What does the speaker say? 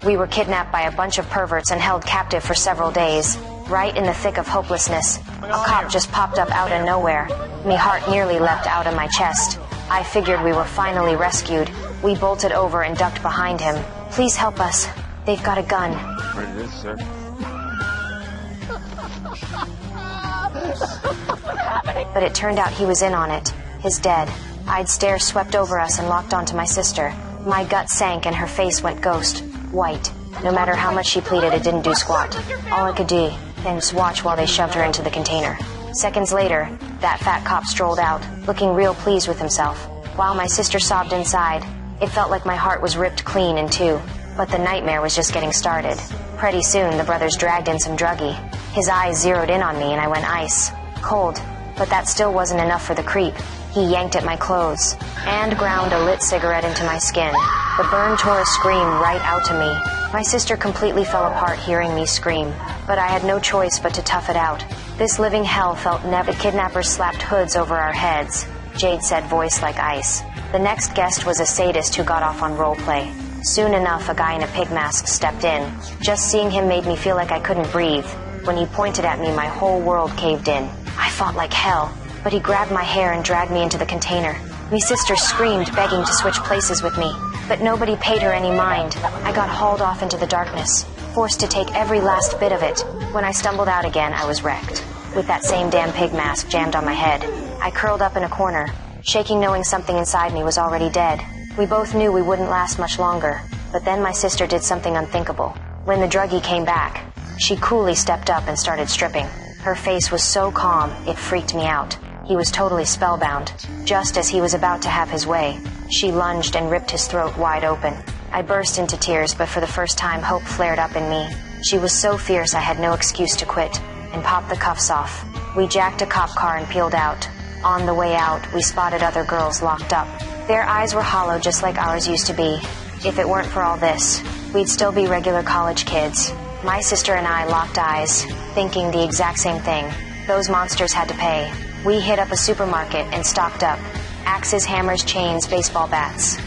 We were kidnapped by a bunch of perverts and held captive for several days. Right in the thick of hopelessness, a cop just popped up out of nowhere. My heart nearly leapt out of my chest. I figured we were finally rescued. We bolted over and ducked behind him. Please help us. They've got a gun. Where it is, sir? But it turned out he was in on it. His dead. Eyed stare swept over us and locked onto my sister. My gut sank and her face went ghost. White. No matter how much she pleaded, it didn't do squat. All I could do then was watch while they shoved her into the container. Seconds later, that fat cop strolled out, looking real pleased with himself. While my sister sobbed inside, it felt like my heart was ripped clean in two. But the nightmare was just getting started. Pretty soon, the brothers dragged in some druggie. His eyes zeroed in on me and I went ice. Cold. But that still wasn't enough for the creep. He yanked at my clothes and ground a lit cigarette into my skin. The burn tore a scream right out to me. My sister completely fell apart hearing me scream, but I had no choice but to tough it out. This living hell felt never. The kidnappers slapped hoods over our heads. Jade said, voice like ice. The next guest was a sadist who got off on roleplay. Soon enough, a guy in a pig mask stepped in. Just seeing him made me feel like I couldn't breathe. When he pointed at me, my whole world caved in. I fought like hell, but he grabbed my hair and dragged me into the container. Me sister screamed, begging to switch places with me, but nobody paid her any mind. I got hauled off into the darkness, forced to take every last bit of it. When I stumbled out again, I was wrecked, with that same damn pig mask jammed on my head. I curled up in a corner, shaking, knowing something inside me was already dead. We both knew we wouldn't last much longer, but then my sister did something unthinkable. When the druggie came back, she coolly stepped up and started stripping. Her face was so calm, it freaked me out. He was totally spellbound. Just as he was about to have his way, she lunged and ripped his throat wide open. I burst into tears, but for the first time, hope flared up in me. She was so fierce I had no excuse to quit, and popped the cuffs off. We jacked a cop car and peeled out. On the way out, we spotted other girls locked up. Their eyes were hollow just like ours used to be. If it weren't for all this, we'd still be regular college kids. My sister and I locked eyes, thinking the exact same thing. Those monsters had to pay. We hit up a supermarket and stocked up. Axes, hammers, chains, baseball bats.